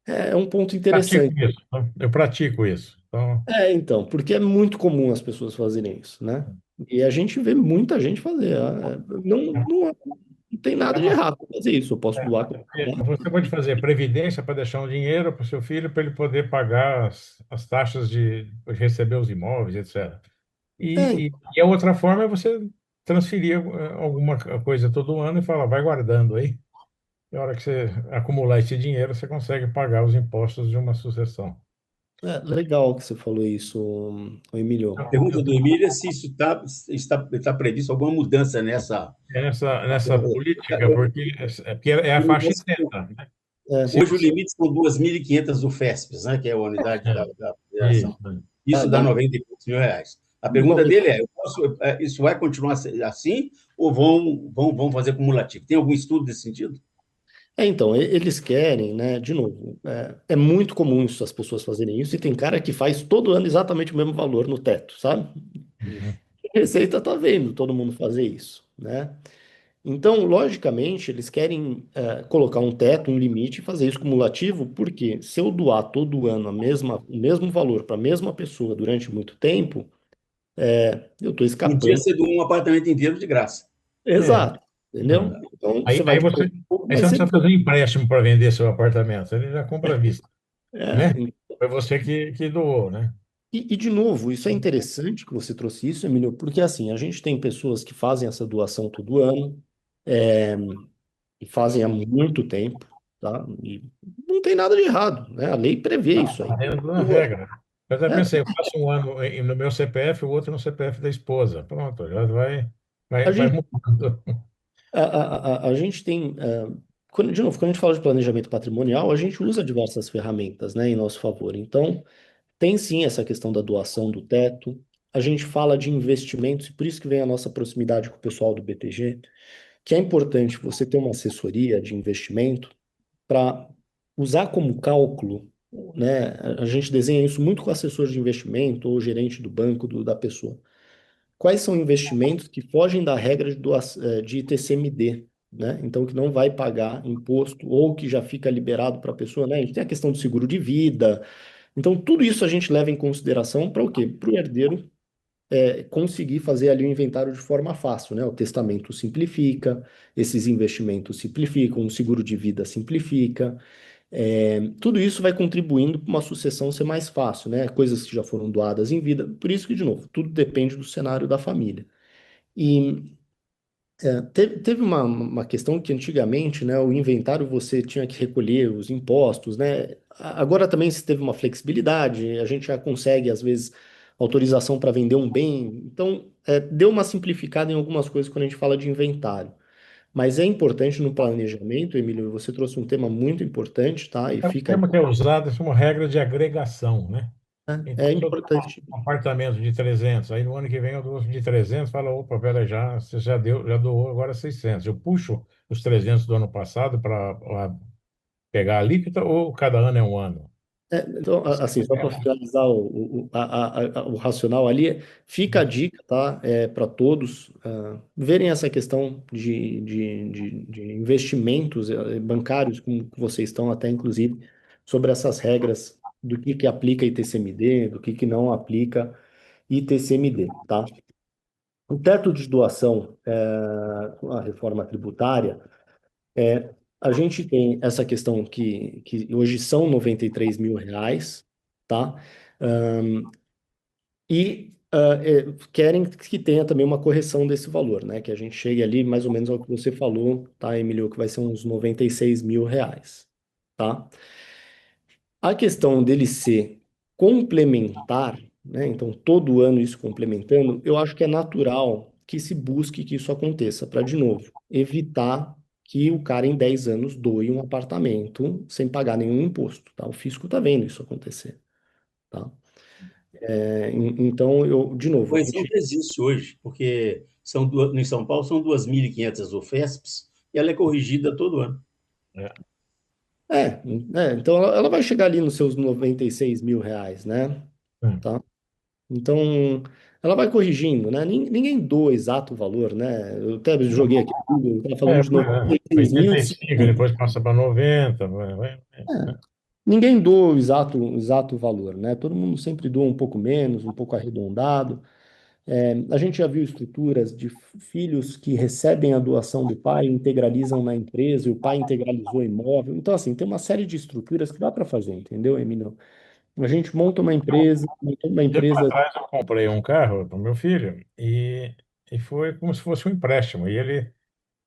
[SPEAKER 2] É um ponto
[SPEAKER 1] Pratico
[SPEAKER 2] interessante.
[SPEAKER 1] isso, tá? Eu pratico isso. Então,
[SPEAKER 2] Então, porque é muito comum as pessoas fazerem isso, né? E a gente vê muita gente fazer. Não tem nada de errado em fazer isso. Eu posso doar.
[SPEAKER 1] você pode fazer previdência para deixar um dinheiro para o seu filho para ele poder pagar as taxas de receber os imóveis, etc.
[SPEAKER 2] É,
[SPEAKER 1] E a outra forma é você transferir alguma coisa todo ano e falar, vai guardando aí. E a hora que você acumular esse dinheiro, você consegue pagar os impostos de uma sucessão.
[SPEAKER 2] legal que você falou isso, Emílio.
[SPEAKER 3] A pergunta do Emílio é se isso está previsto alguma mudança nessa.
[SPEAKER 1] Nessa política, porque é a faixa isenta, né? Se
[SPEAKER 3] Hoje o
[SPEAKER 1] você,
[SPEAKER 3] limite são 2.500 do FESPES, né, que é a unidade da
[SPEAKER 1] isso,
[SPEAKER 3] federação.
[SPEAKER 1] né?
[SPEAKER 3] Isso dá
[SPEAKER 2] Da,
[SPEAKER 3] 90 e poucos mil reais. A
[SPEAKER 2] de
[SPEAKER 3] pergunta
[SPEAKER 2] qualquer
[SPEAKER 3] dele é: isso vai continuar assim ou vão fazer cumulativo? Tem algum estudo nesse sentido?
[SPEAKER 2] Então, eles querem, né? De novo, é muito comum isso, as pessoas fazerem isso, e tem cara que faz todo ano exatamente o mesmo valor no teto, sabe?
[SPEAKER 1] Uhum.
[SPEAKER 2] A Receita está vendo todo mundo fazer isso, né? Então, logicamente, eles querem colocar um teto, um limite e fazer isso cumulativo, porque se eu doar todo ano o mesmo valor para a mesma pessoa durante muito tempo, eu estou
[SPEAKER 3] Podia
[SPEAKER 2] escapando.
[SPEAKER 3] ser de um apartamento inteiro de graça.
[SPEAKER 1] É.
[SPEAKER 2] Exato, entendeu?
[SPEAKER 1] Uhum.
[SPEAKER 2] Então,
[SPEAKER 1] Aí,
[SPEAKER 2] você vai
[SPEAKER 1] aí
[SPEAKER 2] ter
[SPEAKER 1] você,
[SPEAKER 2] um pouco,
[SPEAKER 1] aí você
[SPEAKER 2] mas
[SPEAKER 1] não
[SPEAKER 2] você...
[SPEAKER 1] precisa fazer um empréstimo para vender seu apartamento, ele já compra à vista,
[SPEAKER 2] É,
[SPEAKER 1] né? Foi você que doou, né?
[SPEAKER 2] de novo, isso é interessante que você trouxe isso, Emílio, porque assim, a gente tem pessoas que fazem essa doação todo ano, é, e fazem há muito tempo, tá? E não tem nada de errado, né? A lei prevê
[SPEAKER 1] Não,
[SPEAKER 2] isso
[SPEAKER 1] está
[SPEAKER 2] aí.
[SPEAKER 1] dentro da regra. Eu até
[SPEAKER 2] É,
[SPEAKER 1] pensei, eu faço um ano no meu CPF, o outro no CPF da esposa. Pronto, já
[SPEAKER 2] a
[SPEAKER 1] vai
[SPEAKER 2] gente,
[SPEAKER 1] mudando.
[SPEAKER 2] a gente tem, de novo, quando a gente fala de planejamento patrimonial, a gente usa diversas ferramentas, né, em nosso favor. Então, tem sim essa questão da doação do teto. A gente fala de investimentos, e por isso que vem a nossa proximidade com o pessoal do BTG, que é importante você ter uma assessoria de investimento para usar como cálculo, né? A gente desenha isso muito com o assessor de investimento ou gerente do banco da pessoa. Quais são investimentos que fogem da regra de ITCMD, né? Então, que não vai pagar imposto ou que já fica liberado para a pessoa, né? A gente tem a questão do seguro de vida. Então, tudo isso a gente leva em consideração para o quê? Para o herdeiro conseguir fazer ali o inventário de forma fácil, né? O testamento simplifica, esses investimentos simplificam, o seguro de vida simplifica. Tudo isso vai contribuindo para uma sucessão ser mais fácil, né? Coisas que já foram doadas em vida. Por isso que, de novo, tudo depende do cenário da família. E teve uma questão que antigamente, né, o inventário você tinha que recolher os impostos, né? Agora também se teve uma flexibilidade, a gente já consegue, às vezes, autorização para vender um bem. Então, deu uma simplificada em algumas coisas quando a gente fala de inventário. Mas é importante no planejamento, Emílio, você trouxe um tema muito importante, tá? E
[SPEAKER 1] O
[SPEAKER 2] fica,
[SPEAKER 1] termo que é usado é uma regra de agregação, né?
[SPEAKER 2] né?
[SPEAKER 1] Então,
[SPEAKER 2] É
[SPEAKER 1] se eu dou
[SPEAKER 2] importante.
[SPEAKER 1] um apartamento de 300, aí no ano que vem eu dou de 300, fala, opa, pera, você já deu, já doou agora 600. Eu puxo os 300 do ano passado para pegar a alíquota ou cada ano é um ano?
[SPEAKER 2] Então, assim, só para finalizar o racional ali, fica a dica, tá? Para todos verem essa questão de investimentos bancários, como que vocês estão até, inclusive, sobre essas regras do que aplica ITCMD, do que não aplica ITCMD, tá? O teto de doação, com a reforma tributária, a gente tem essa questão que hoje são R$ 93.000, tá? Querem que tenha também uma correção desse valor, né? Que a gente chegue ali mais ou menos ao que você falou, tá, Emílio? Que vai ser uns R$ 96.000, tá? A questão dele ser complementar, né? Então, todo ano isso complementando, eu acho que é natural que se busque que isso aconteça, para, de novo, evitar que o cara em 10 anos doe um apartamento sem pagar nenhum imposto, tá? O fisco está vendo isso acontecer, tá? Então, de
[SPEAKER 3] A
[SPEAKER 2] novo, a
[SPEAKER 3] correção
[SPEAKER 2] gente...
[SPEAKER 3] já existe hoje, porque em São Paulo são 2.500 UFESPs e ela é corrigida todo ano.
[SPEAKER 1] É,
[SPEAKER 2] É, então ela vai chegar ali nos seus R$ 96.000, né?
[SPEAKER 1] é.
[SPEAKER 2] Tá? Então, ela vai corrigindo, né? Ninguém doa exato valor, né? Eu até joguei aqui, eu estava falando de
[SPEAKER 1] Pois é. 85,
[SPEAKER 2] 96.050.
[SPEAKER 1] depois passa para 90,
[SPEAKER 2] Ninguém doa o exato valor, né? Todo mundo sempre doa um pouco menos, um pouco arredondado. A gente já viu estruturas de filhos que recebem a doação do pai, integralizam na empresa, e o pai integralizou o imóvel. Então, assim, tem uma série de estruturas que dá para fazer, entendeu, Emílio? A gente monta uma
[SPEAKER 1] Tempo
[SPEAKER 2] empresa.
[SPEAKER 1] atrás eu comprei um carro para o meu filho e foi como se fosse um empréstimo. E ele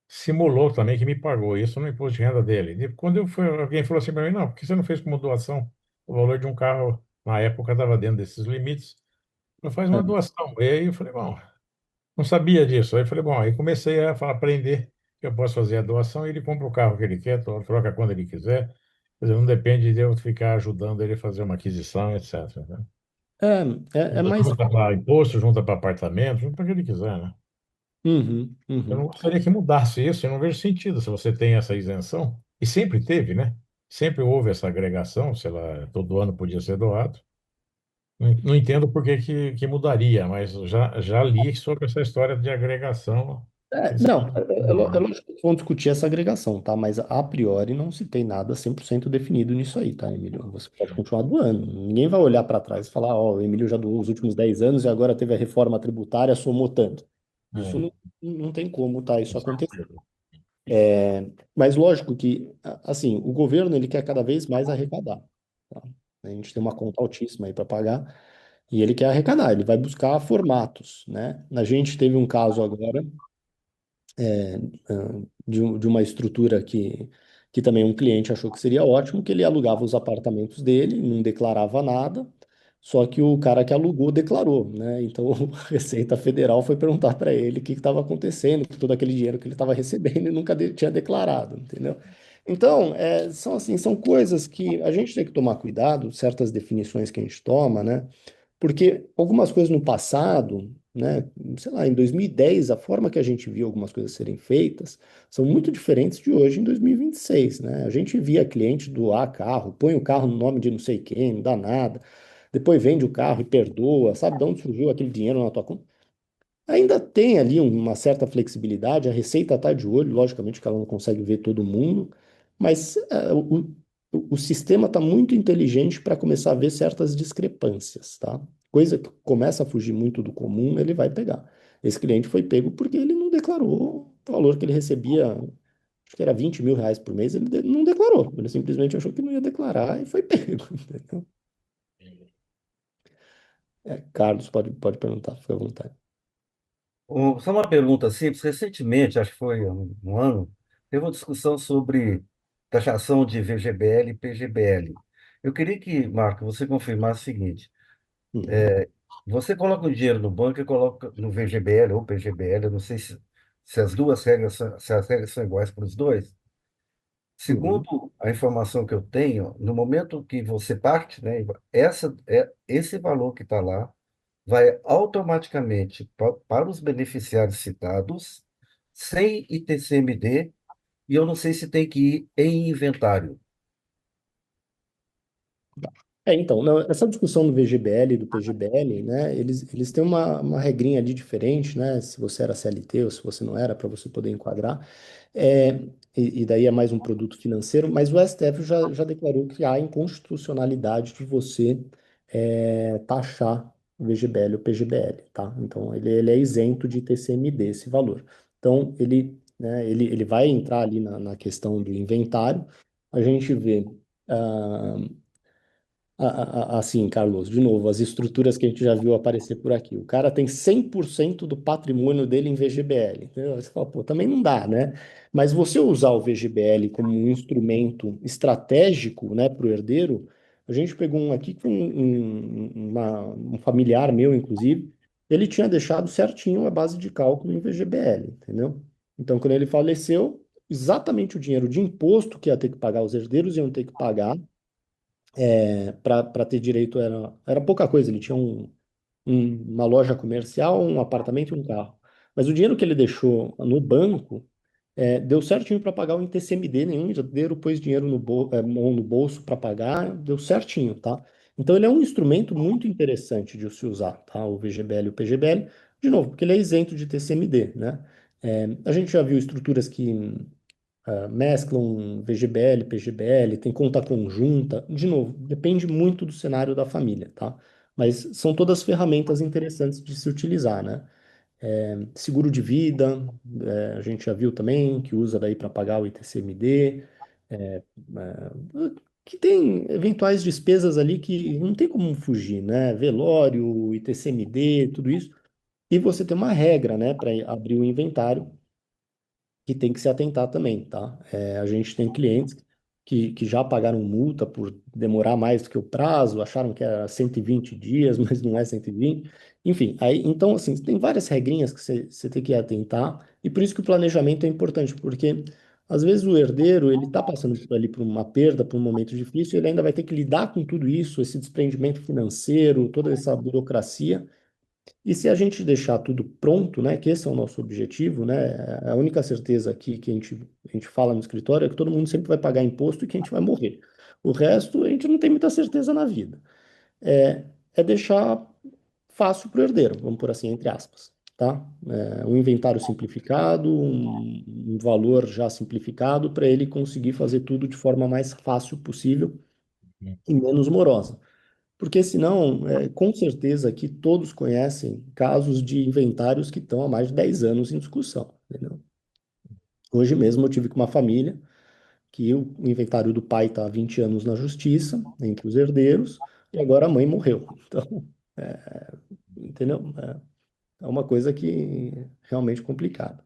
[SPEAKER 1] simulou também que me pagou isso no imposto de renda dele. E quando alguém falou assim para mim, não, por que você não fez como doação? O valor de um carro, na época, estava dentro desses limites. Eu faz uma doação. E aí eu falei, bom, não sabia disso. Aí eu falei, bom, aí comecei a aprender que eu posso fazer a doação e ele compra o carro que ele quer, troca quando ele quiser. Quer dizer, não depende de eu ficar ajudando ele a fazer uma aquisição, etc. Né?
[SPEAKER 2] É mais.
[SPEAKER 1] Junta para imposto, junta para apartamento, junta para o que ele quiser, né?
[SPEAKER 2] Uhum,
[SPEAKER 1] Eu não
[SPEAKER 2] uhum.
[SPEAKER 1] gostaria que mudasse isso, eu não vejo sentido se você tem essa isenção, e sempre teve, né? Sempre houve essa agregação, sei lá, todo ano podia ser doado. Não entendo por que que mudaria, mas já li sobre essa história de agregação.
[SPEAKER 2] Não,
[SPEAKER 1] Principalmente.
[SPEAKER 2] é lógico que vão discutir essa agregação, tá? Mas a priori não se tem nada 100% definido nisso aí, tá, Emílio? Você pode continuar doando. Ninguém vai olhar para trás e falar, ó, o Emílio já doou os últimos 10 anos e agora teve a reforma tributária, somou tanto. Isso
[SPEAKER 1] É.
[SPEAKER 2] não tem como, tá? Isso acontecer. Mas lógico que, assim, o governo ele quer cada vez mais arrecadar, tá? A gente tem uma conta altíssima aí para pagar e ele quer arrecadar, ele vai buscar formatos, né? A gente teve um caso agora de uma estrutura que também um cliente achou que seria ótimo, que ele alugava os apartamentos dele, não declarava nada, só que o cara que alugou declarou, né? Então a Receita Federal foi perguntar para ele o que estava acontecendo, com todo aquele dinheiro que ele estava recebendo e nunca tinha declarado, entendeu? Então, são assim, são coisas que a gente tem que tomar cuidado, certas definições que a gente toma, né? Porque algumas coisas no passado, né, sei lá, em 2010, a forma que a gente via algumas coisas serem feitas são muito diferentes de hoje em 2026, né? A gente via cliente doar carro, põe o carro no nome de não sei quem, não dá nada, depois vende o carro e perdoa, sabe de onde surgiu aquele dinheiro na tua conta? Ainda tem ali uma certa flexibilidade, a Receita está de olho, logicamente que ela não consegue ver todo mundo, mas o sistema está muito inteligente para começar a ver certas discrepâncias, tá? Coisa que começa a fugir muito do comum, ele vai pegar. Esse cliente foi pego porque ele não declarou o valor que ele recebia, acho que era 20 mil reais por mês, ele não declarou, ele simplesmente achou que não ia declarar e foi pego, entendeu? Carlos, pode perguntar, fica à vontade.
[SPEAKER 4] Só uma pergunta simples. Recentemente, acho que foi um ano, teve uma discussão sobre taxação de VGBL e PGBL. Eu queria que, Marco, você confirmasse o seguinte:
[SPEAKER 2] Uhum.
[SPEAKER 4] você coloca o dinheiro no banco e coloca no VGBL ou PGBL, eu não sei se as duas regras, se as regras são iguais para os dois.
[SPEAKER 2] Uhum.
[SPEAKER 4] Segundo a informação que eu tenho, no momento que você parte, né, esse valor que está lá vai automaticamente para os beneficiários citados, sem ITCMD, e eu não sei se tem que ir em inventário.
[SPEAKER 2] Então, essa discussão do VGBL e do PGBL, né, eles têm uma regrinha ali diferente, né, se você era CLT ou se você não era, para você poder enquadrar, é, e daí é mais um produto financeiro, mas o STF já declarou que há inconstitucionalidade de você taxar o VGBL ou PGBL, tá? Então, ele é isento de TCMD, esse valor. Então, ele vai entrar ali na questão do inventário, a gente vê... ah, assim, Carlos, de novo, as estruturas que a gente já viu aparecer por aqui. O cara tem 100% do patrimônio dele em VGBL. Entendeu? Você fala, pô, também não dá, né? Mas você usar o VGBL como um instrumento estratégico, né, para o herdeiro, a gente pegou um aqui que foi um familiar meu, inclusive, ele tinha deixado certinho a base de cálculo em VGBL, entendeu? Então, quando ele faleceu, exatamente o dinheiro de imposto que ia ter que pagar, os herdeiros iam ter que pagar para ter direito era pouca coisa. Ele tinha uma loja comercial, um apartamento e um carro. Mas o dinheiro que ele deixou no banco deu certinho para pagar o ITCMD, nenhum herdeiro pôs dinheiro mão no bolso para pagar, deu certinho, tá? Então ele é um instrumento muito interessante de se usar, tá? O VGBL e o PGBL, de novo, porque ele é isento de TCMD, né? A gente já viu estruturas que mesclam VGBL, PGBL, tem conta conjunta. De novo, depende muito do cenário da família, tá? Mas são todas ferramentas interessantes de se utilizar, né? Seguro de vida, a gente já viu também, que usa daí para pagar o ITCMD, que tem eventuais despesas ali que não tem como fugir, né? Velório, ITCMD, tudo isso. E você tem uma regra, né, para abrir o inventário que tem que se atentar também, tá? A gente tem clientes que já pagaram multa por demorar mais do que o prazo, acharam que era 120 dias, mas não é 120. Enfim, aí, então, assim, tem várias regrinhas que você tem que atentar, e por isso que o planejamento é importante, porque às vezes o herdeiro, ele está passando ali por uma perda, por um momento difícil, ele ainda vai ter que lidar com tudo isso, esse desprendimento financeiro, toda essa burocracia, e se a gente deixar tudo pronto, né, que esse é o nosso objetivo, né, a única certeza aqui que a gente fala no escritório é que todo mundo sempre vai pagar imposto e que a gente vai morrer. O resto, a gente não tem muita certeza na vida. é deixar fácil para o herdeiro, vamos por assim, entre aspas, tá? Um inventário simplificado, um valor já simplificado para ele conseguir fazer tudo de forma mais fácil possível e menos morosa. Porque senão, com certeza aqui todos conhecem casos de inventários que estão há mais de 10 anos em discussão, entendeu? Hoje mesmo eu tive com uma família que o inventário do pai está há 20 anos na justiça, entre os herdeiros, e agora a mãe morreu. Então, entendeu? É uma coisa que realmente complicada.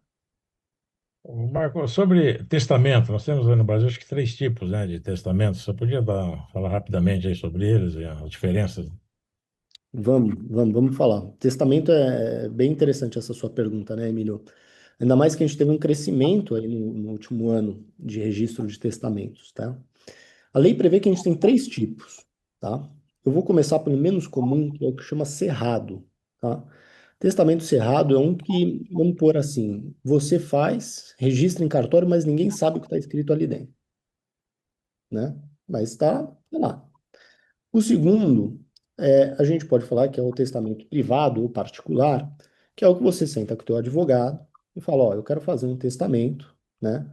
[SPEAKER 1] Marco, sobre testamento, nós temos aí no Brasil acho que três tipos, né, de testamento. Você podia falar rapidamente aí sobre eles e as diferenças?
[SPEAKER 2] Vamos falar. Testamento é bem interessante essa sua pergunta, né, Emílio? Ainda mais que a gente teve um crescimento aí no último ano de registro de testamentos, tá? A lei prevê que a gente tem três tipos, tá? Eu vou começar pelo menos comum, que é o que chama cerrado, tá? Testamento cerrado é um que, vamos pôr assim, você faz, registra em cartório, mas ninguém sabe o que está escrito ali dentro, né? Mas está lá. O segundo, a gente pode falar que é o testamento privado ou particular, que é o que você senta com o teu advogado e fala, ó, eu quero fazer um testamento, né?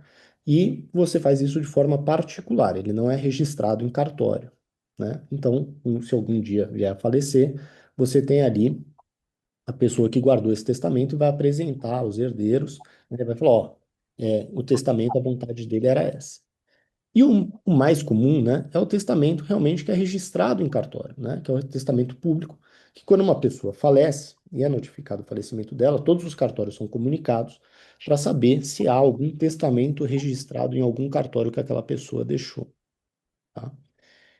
[SPEAKER 2] E você faz isso de forma particular, ele não é registrado em cartório, né? Então, se algum dia vier a falecer, você tem ali a pessoa que guardou esse testamento e vai apresentar aos herdeiros, né? Vai falar, ó, o testamento, a vontade dele era essa. E o mais comum, né, é o testamento realmente que é registrado em cartório, né, que é o testamento público, que quando uma pessoa falece e é notificado o falecimento dela, todos os cartórios são comunicados para saber se há algum testamento registrado em algum cartório que aquela pessoa deixou, tá?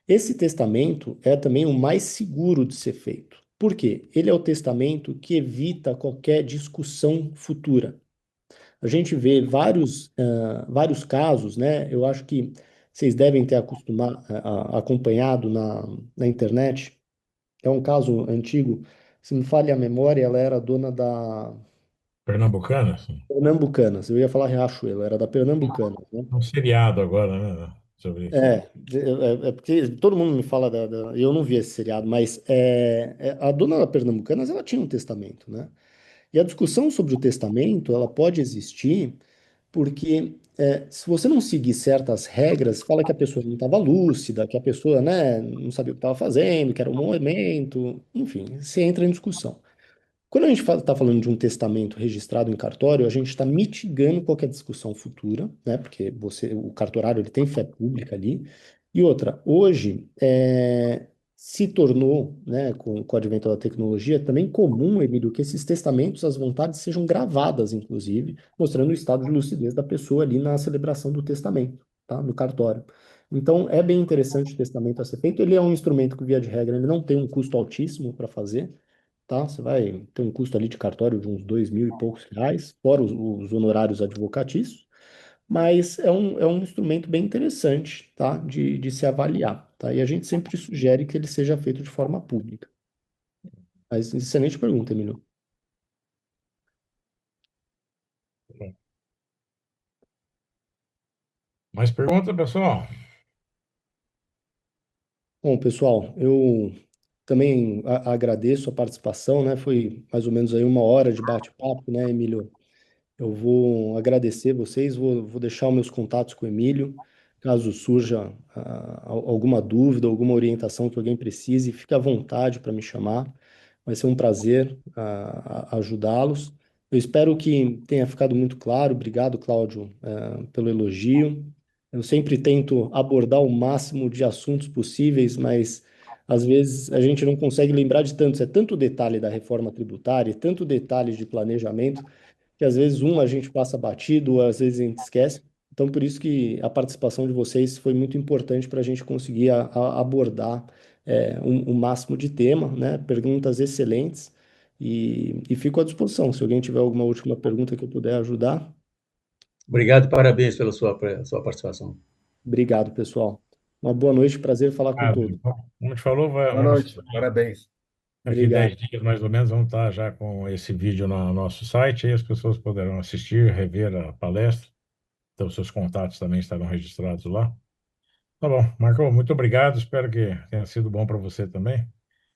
[SPEAKER 2] Esse testamento é também o mais seguro de ser feito. Por quê? Ele é o testamento que evita qualquer discussão futura. A gente vê vários casos, né? Eu acho que vocês devem ter acompanhado na internet. É um caso antigo, se me falha a memória, ela era dona da
[SPEAKER 1] Pernambucana, assim.
[SPEAKER 2] Pernambucanas. Eu ia falar Riachuelo, era da Pernambucanas, né?
[SPEAKER 1] Um seriado agora, né, sobre isso.
[SPEAKER 2] É porque todo mundo me fala eu não vi esse seriado, mas a dona da Pernambucanas, ela tinha um testamento, né? E a discussão sobre o testamento, ela pode existir porque se você não seguir certas regras, fala que a pessoa não estava lúcida, que a pessoa, né, não sabia o que estava fazendo, que era um momento, enfim, você entra em discussão. Quando a gente está falando de um testamento registrado em cartório, a gente está mitigando qualquer discussão futura, né? Porque o cartorário ele tem fé pública ali. E outra, hoje se tornou, né, com o advento da tecnologia, também comum, Emílio, que esses testamentos, as vontades sejam gravadas, inclusive, mostrando o estado de lucidez da pessoa ali na celebração do testamento, tá? No cartório. Então, é bem interessante o testamento a ser feito. Ele é um instrumento que, via de regra, ele não tem um custo altíssimo para fazer, tá? Você vai ter um custo ali de cartório de uns 2.000 e poucos reais, fora os honorários advocatícios, mas é um instrumento bem interessante, tá? De se avaliar, tá? E a gente sempre sugere que ele seja feito de forma pública. Mas excelente pergunta, Emílio.
[SPEAKER 1] Mais pergunta, pessoal?
[SPEAKER 2] Bom, pessoal, eu também agradeço a participação, né? Foi mais ou menos aí 1 hora de bate-papo, né, Emílio? Eu vou agradecer vocês, vou deixar os meus contatos com o Emílio. Caso surja alguma dúvida, alguma orientação que alguém precise, fique à vontade para me chamar. Vai ser um prazer ajudá-los. Eu espero que tenha ficado muito claro. Obrigado, Cláudio, pelo elogio. Eu sempre tento abordar o máximo de assuntos possíveis, mas às vezes a gente não consegue lembrar de tantos. É tanto detalhe da reforma tributária, tanto detalhe de planejamento que às vezes a gente passa batido, às vezes a gente esquece. Então, por isso que a participação de vocês foi muito importante para a gente conseguir abordar o máximo de tema, né? Perguntas excelentes e fico à disposição. Se alguém tiver alguma última pergunta que eu puder ajudar,
[SPEAKER 3] Obrigado e parabéns pela sua participação.
[SPEAKER 2] obrigado, pessoal. Uma boa noite, prazer falar com
[SPEAKER 1] Ah,
[SPEAKER 2] todos.
[SPEAKER 1] como a gente falou,
[SPEAKER 4] Boa noite, parabéns.
[SPEAKER 1] daqui
[SPEAKER 2] Obrigado.
[SPEAKER 1] 10 dias, mais ou menos, vamos estar já com esse vídeo no nosso site, e as pessoas poderão assistir, rever a palestra. Então, seus contatos também estarão registrados lá. Tá bom, Marco, muito obrigado. Espero que tenha sido bom para você também.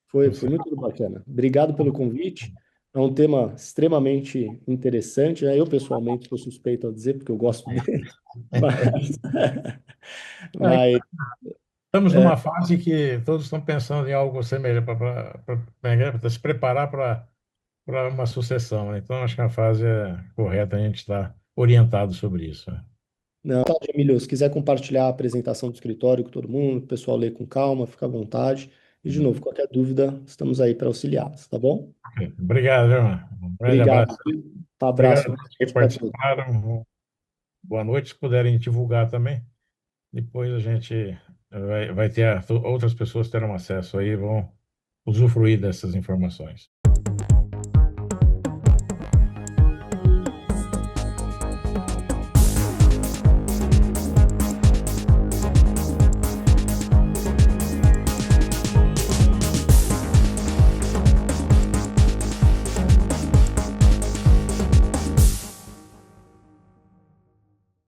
[SPEAKER 2] Foi muito bacana. Obrigado pelo convite. É um tema extremamente interessante, né? Eu, pessoalmente, sou suspeito a dizer, porque eu gosto dele, mas,
[SPEAKER 1] É,
[SPEAKER 2] mas
[SPEAKER 1] estamos numa fase que todos estão pensando em algo semelhante para se preparar para uma sucessão, né? Então, acho que a fase é correta, a gente está orientado sobre isso, né?
[SPEAKER 2] não, tá, Emílio, se quiser compartilhar a apresentação do escritório com todo mundo, o pessoal lê com calma, fica à vontade. E, de novo, qualquer dúvida, estamos aí para auxiliá-los, tá bom?
[SPEAKER 1] Obrigado, irmão. Um grande
[SPEAKER 2] Obrigado.
[SPEAKER 1] abraço.
[SPEAKER 2] Um
[SPEAKER 1] Obrigado
[SPEAKER 2] abraço
[SPEAKER 1] a todos que
[SPEAKER 2] para todos.
[SPEAKER 1] participaram. Boa noite. Se puderem divulgar também, depois a gente vai ter outras pessoas terão acesso aí e vão usufruir dessas informações.